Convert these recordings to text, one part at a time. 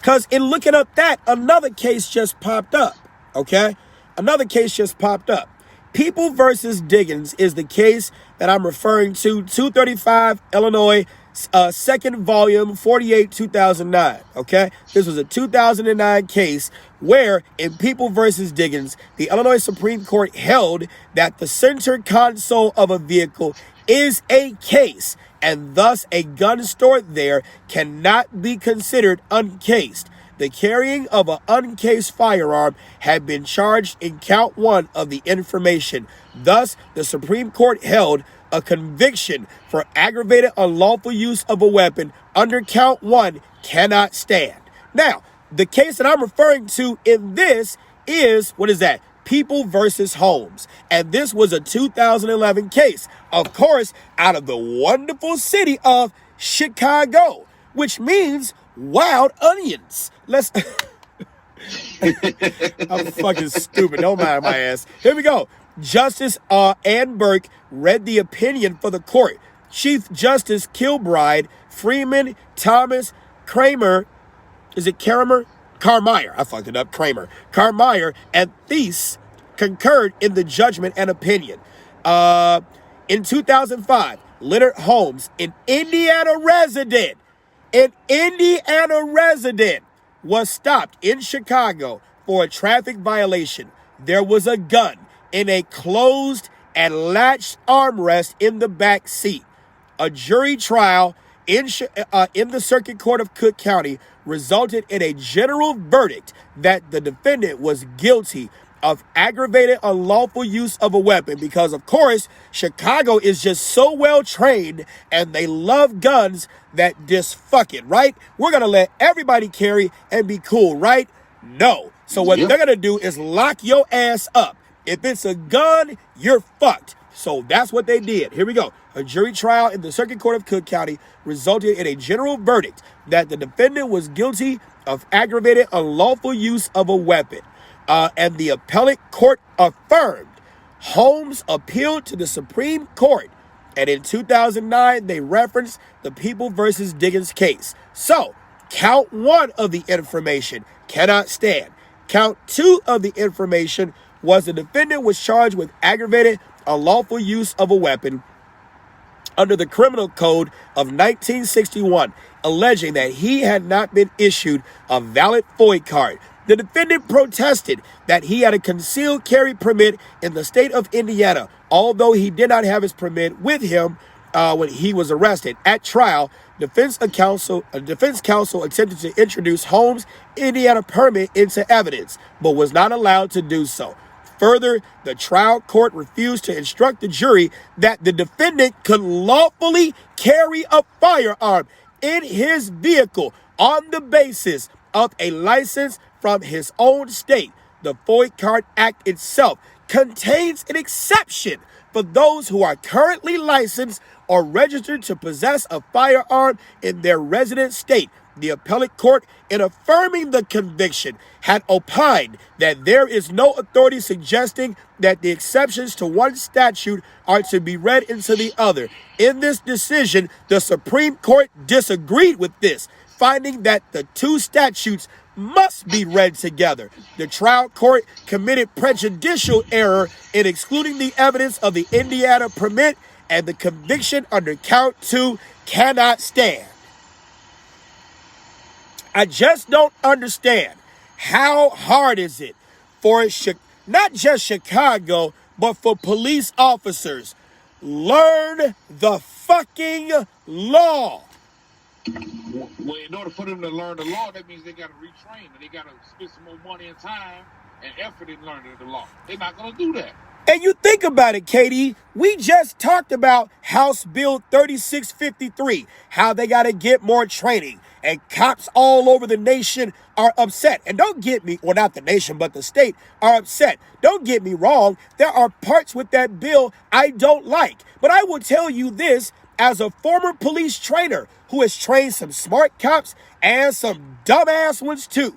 Because in looking up that, another case just popped up, okay? Another case just popped up. People versus Diggins is the case that I'm referring to, 235 Illinois, second volume, 48, 2009, okay? This was a 2009 case where, in People versus Diggins, the Illinois Supreme Court held that the center console of a vehicle is a case, and thus a gun stored there cannot be considered uncased. The carrying of an uncased firearm had been charged in count 1 of the information. Thus, the Supreme Court held a conviction for aggravated unlawful use of a weapon under count 1 cannot stand. Now, the case that I'm referring to in this is, what is that? People versus Holmes. And this was a 2011 case, of course, out of the wonderful city of Chicago, which means wild onions. Let's I'm fucking stupid. Don't mind my ass. Here we go. Justice Ann Burke read the opinion for the court. Chief Justice Kilbride, Freeman, Thomas, Kramer, is it Kramer? Carmire, I fucked it up, Kramer. Carmire and Thies concurred in the judgment and opinion. In 2005, Leonard Holmes, an Indiana resident, was stopped in Chicago for a traffic violation. There was a gun in a closed and latched armrest in the back seat. A jury trial in the Circuit Court of Cook County resulted in a general verdict that the defendant was guilty of aggravated unlawful use of a weapon because, of course, Chicago is just so well trained and they love guns that just fuck it, right? We're going to let everybody carry and be cool, right? No. So what they're going to do is lock your ass up. If it's a gun, you're fucked. So that's what they did. Here we go. A jury trial in the Circuit Court of Cook County resulted in a general verdict that the defendant was guilty of aggravated unlawful use of a weapon. And the appellate court affirmed. Holmes appealed to the Supreme Court. And in 2009, they referenced the People versus Diggins case. So, count 1 of the information cannot stand. Count 2 of the information was the defendant was charged with aggravated unlawful use of a weapon under the Criminal Code of 1961, alleging that he had not been issued a valid FOID card. The defendant protested that he had a concealed carry permit in the state of Indiana, although he did not have his permit with him when he was arrested. At trial, defense counsel attempted to introduce Holmes' Indiana permit into evidence, but was not allowed to do so. Further, the trial court refused to instruct the jury that the defendant could lawfully carry a firearm in his vehicle on the basis of a license from his own state. The FOID Card Act itself contains an exception for those who are currently licensed or registered to possess a firearm in their resident state. The appellate court, in affirming the conviction, had opined that there is no authority suggesting that the exceptions to one statute are to be read into the other. In this decision, the Supreme Court disagreed with this, finding that the two statutes must be read together. The trial court committed prejudicial error in excluding the evidence of the Indiana permit, and the conviction under count 2 cannot stand. I just don't understand how hard is it for not just Chicago, but for police officers. Learn the fucking law. Well, in order for them to learn the law, that means they got to retrain and they got to spend some more money and time and effort in learning the law. They're not going to do that. And you think about it, Katie, we just talked about House Bill 3653, how they got to get more training. And cops all over the nation are upset. And don't get me, well, not the nation, but the state are upset. Don't get me wrong. There are parts with that bill I don't like. But I will tell you this as a former police trainer who has trained some smart cops and some dumbass ones too.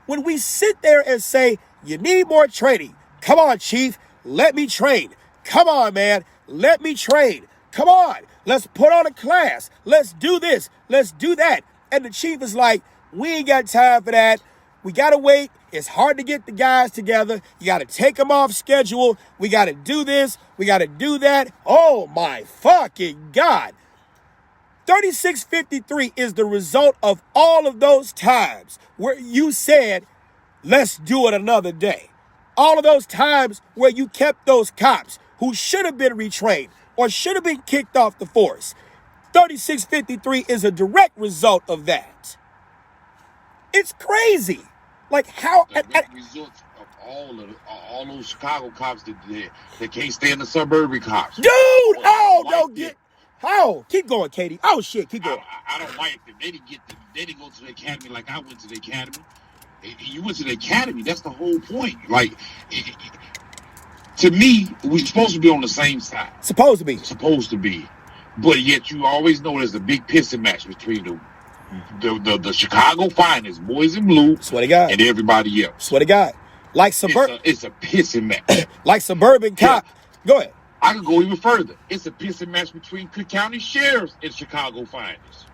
When we sit there and say, you need more training. Come on, chief. Let me train. Come on, man. Let me train. Come on. Let's put on a class. Let's do this. Let's do that. And the chief is like, We ain't got time for that. We got to wait. It's hard to get the guys together. You got to take them off schedule. We got to do this. We got to do that. Oh, my fucking God. 3653 is the result of all of those times where you said, let's do it another day. All of those times where you kept those cops who should have been retrained or should have been kicked off the force. 3653 is a direct result of that. It's crazy. Like how... Direct results of all those Chicago cops that can't stand the suburban cops. Dude! Oh, don't get... Oh, keep going, Katie. Oh, shit, keep going. I don't like them. They didn't go to the academy like I went to the academy. You went to the academy. That's the whole point. Like, to me, we're supposed to be on the same side. Supposed to be. Supposed to be. But yet you always know there's a big pissing match between the Chicago Finest, boys in blue, Swear to God, and everybody else. Swear to God. Like suburban. It's a pissing match. Like suburban cop. Yeah. Go ahead. I can go even further. It's a pissing match between Cook County sheriffs and Chicago Finest.